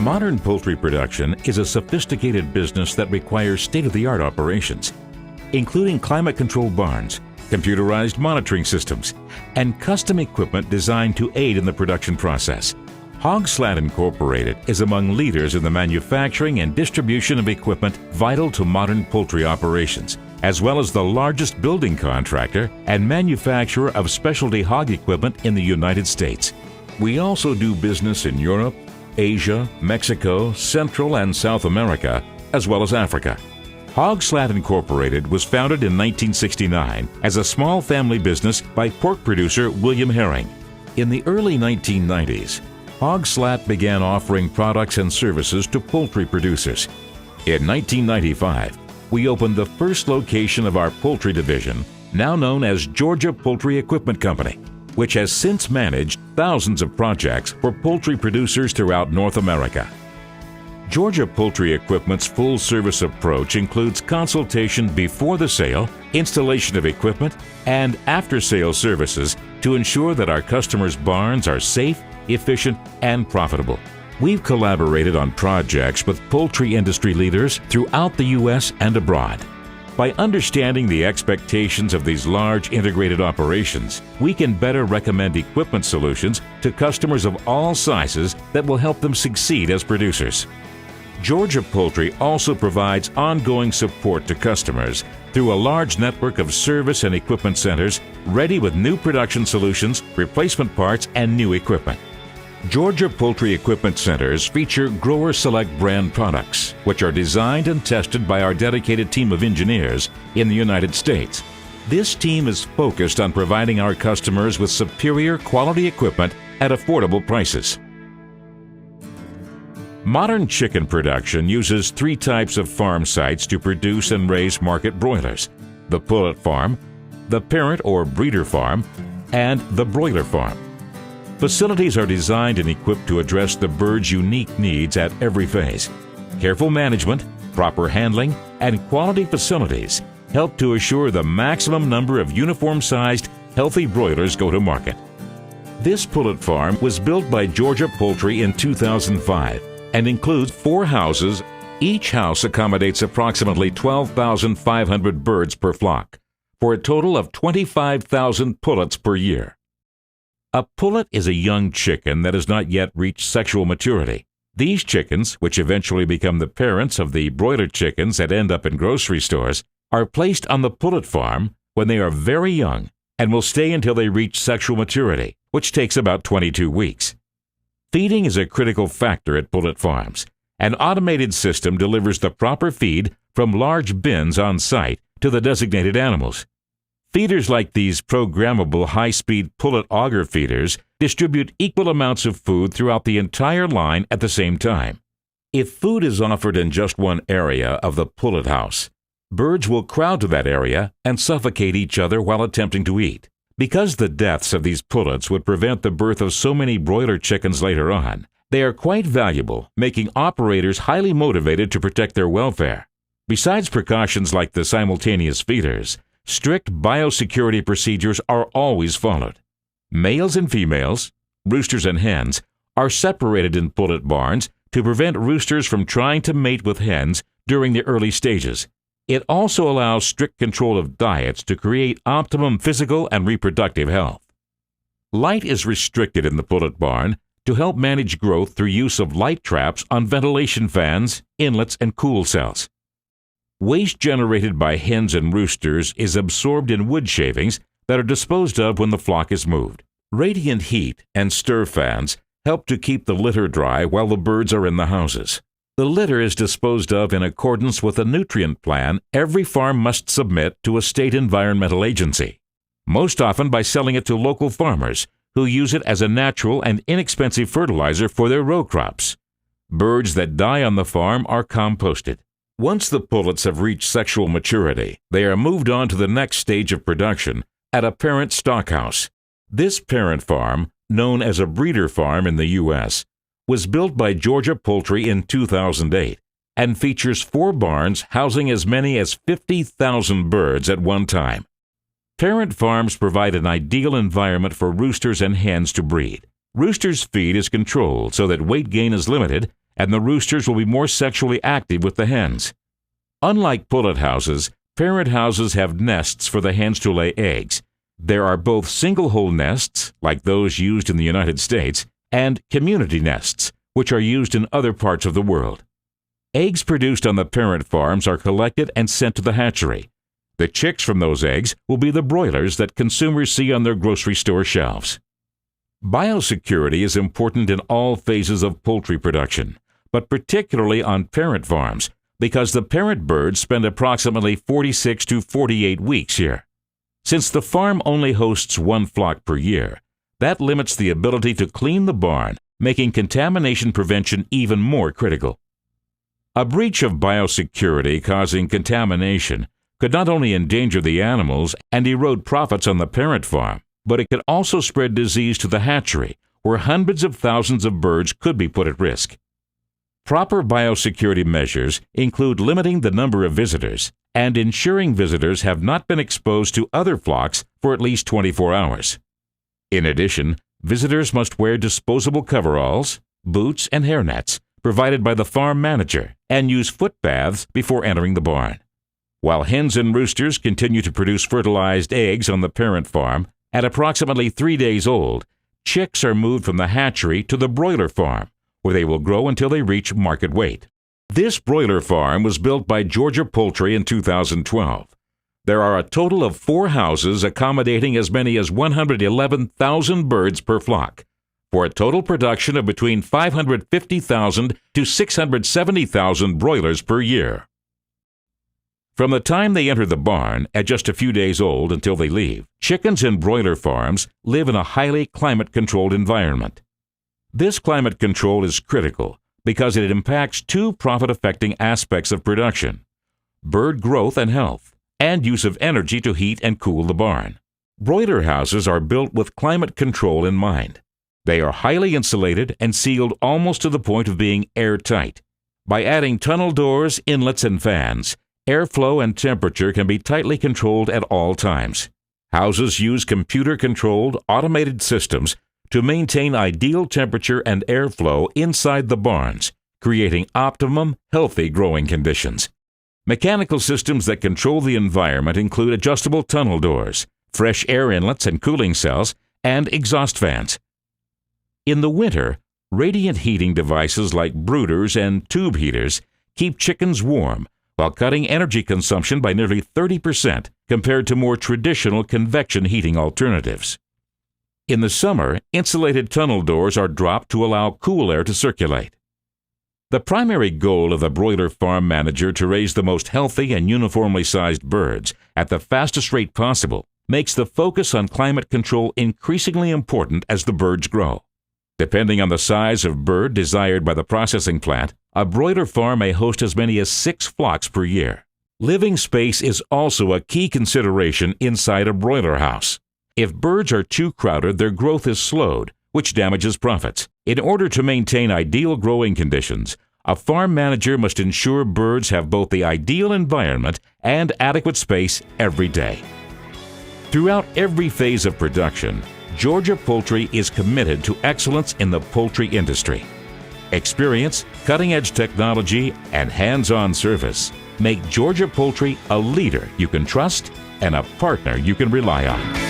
Modern poultry production is a sophisticated business that requires state-of-the-art operations, including climate-controlled barns, computerized monitoring systems, and custom equipment designed to aid in the production process. Hogslat Incorporated is among leaders in the manufacturing and distribution of equipment vital to modern poultry operations, as well as the largest building contractor and manufacturer of specialty hog equipment in the United States. We also do business in Europe, Asia, Mexico, Central and South America, as well as Africa. Hogslat Incorporated was founded in 1969 as a small family business by pork producer William Herring. In the early 1990s, Hogslat began offering products and services to poultry producers. In 1995, we opened the first location of our poultry division, now known as Georgia Poultry Equipment Company, which has since managed thousands of projects for poultry producers throughout North America. Georgia Poultry Equipment's full-service approach includes consultation before the sale, installation of equipment, and after-sale services to ensure that our customers' barns are safe, efficient, and profitable. We've collaborated on projects with poultry industry leaders throughout the U.S. and abroad. By understanding the expectations of these large integrated operations, we can better recommend equipment solutions to customers of all sizes that will help them succeed as producers. Georgia Poultry also provides ongoing support to customers through a large network of service and equipment centers ready with new production solutions, replacement parts, and new equipment. Georgia Poultry Equipment Centers feature Grower Select brand products, which are designed and tested by our dedicated team of engineers in the United States. This team is focused on providing our customers with superior quality equipment at affordable prices. Modern chicken production uses three types of farm sites to produce and raise market broilers: the pullet farm, the parent or breeder farm, and the broiler farm. Facilities are designed and equipped to address the bird's unique needs at every phase. Careful management, proper handling, and quality facilities help to assure the maximum number of uniform-sized, healthy broilers go to market. This pullet farm was built by Georgia Poultry in 2005 and includes 4 houses. Each house accommodates approximately 12,500 birds per flock, for a total of 25,000 pullets per year. A pullet is a young chicken that has not yet reached sexual maturity. These chickens, which eventually become the parents of the broiler chickens that end up in grocery stores, are placed on the pullet farm when they are very young and will stay until they reach sexual maturity, which takes about 22 weeks. Feeding is a critical factor at pullet farms. An automated system delivers the proper feed from large bins on site to the designated animals. Feeders like these programmable high-speed pullet auger feeders distribute equal amounts of food throughout the entire line at the same time. If food is offered in just one area of the pullet house, birds will crowd to that area and suffocate each other while attempting to eat. Because the deaths of these pullets would prevent the birth of so many broiler chickens later on, they are quite valuable, making operators highly motivated to protect their welfare. Besides precautions like the simultaneous feeders, strict biosecurity procedures are always followed. Males and females, roosters and hens, are separated in pullet barns to prevent roosters from trying to mate with hens during the early stages. It also allows strict control of diets to create optimum physical and reproductive health. Light is restricted in the pullet barn to help manage growth through use of light traps on ventilation fans, inlets, and cool cells. Waste generated by hens and roosters is absorbed in wood shavings that are disposed of when the flock is moved. Radiant heat and stir fans help to keep the litter dry while the birds are in the houses. The litter is disposed of in accordance with a nutrient plan every farm must submit to a state environmental agency, most often by selling it to local farmers who use it as a natural and inexpensive fertilizer for their row crops. Birds that die on the farm are composted. Once the pullets have reached sexual maturity, they are moved on to the next stage of production at a parent stockhouse. This parent farm, known as a breeder farm in the U.S., was built by Georgia Poultry in 2008 and features 4 barns housing as many as 50,000 birds at one time. Parent farms provide an ideal environment for roosters and hens to breed. Roosters' feed is controlled so that weight gain is limited, and the roosters will be more sexually active with the hens. Unlike pullet houses, parent houses have nests for the hens to lay eggs. There are both single-hole nests, like those used in the United States, and community nests, which are used in other parts of the world. Eggs produced on the parent farms are collected and sent to the hatchery. The chicks from those eggs will be the broilers that consumers see on their grocery store shelves. Biosecurity is important in all phases of poultry production, but particularly on parent farms, because the parent birds spend approximately 46 to 48 weeks here. Since the farm only hosts 1 flock per year, that limits the ability to clean the barn, making contamination prevention even more critical. A breach of biosecurity causing contamination could not only endanger the animals and erode profits on the parent farm, but it could also spread disease to the hatchery, where hundreds of thousands of birds could be put at risk. Proper biosecurity measures include limiting the number of visitors and ensuring visitors have not been exposed to other flocks for at least 24 hours. In addition, visitors must wear disposable coveralls, boots, and hairnets provided by the farm manager and use foot baths before entering the barn. While hens and roosters continue to produce fertilized eggs on the parent farm, at approximately 3 days old, chicks are moved from the hatchery to the broiler farm, where they will grow until they reach market weight. This broiler farm was built by Georgia Poultry in 2012. There are a total of 4 houses accommodating as many as 111,000 birds per flock, for a total production of between 550,000 to 670,000 broilers per year. From the time they enter the barn, at just a few days old until they leave, chickens in broiler farms live in a highly climate-controlled environment. This climate control is critical because it impacts 2 profit-affecting aspects of production: bird growth and health, and use of energy to heat and cool the barn. Broiler houses are built with climate control in mind. They are highly insulated and sealed almost to the point of being airtight. By adding tunnel doors, inlets, and fans, airflow and temperature can be tightly controlled at all times. Houses use computer-controlled, automated systems to maintain ideal temperature and airflow inside the barns, creating optimum, healthy growing conditions. Mechanical systems that control the environment include adjustable tunnel doors, fresh air inlets and cooling cells, and exhaust fans. In the winter, radiant heating devices like brooders and tube heaters keep chickens warm while cutting energy consumption by nearly 30% compared to more traditional convection heating alternatives. In the summer, insulated tunnel doors are dropped to allow cool air to circulate. The primary goal of the broiler farm manager to raise the most healthy and uniformly sized birds at the fastest rate possible makes the focus on climate control increasingly important as the birds grow. Depending on the size of bird desired by the processing plant, a broiler farm may host as many as 6 flocks per year. Living space is also a key consideration inside a broiler house. If birds are too crowded, their growth is slowed, which damages profits. In order to maintain ideal growing conditions, a farm manager must ensure birds have both the ideal environment and adequate space every day. Throughout every phase of production, Georgia Poultry is committed to excellence in the poultry industry. Experience, cutting-edge technology, and hands-on service make Georgia Poultry a leader you can trust and a partner you can rely on.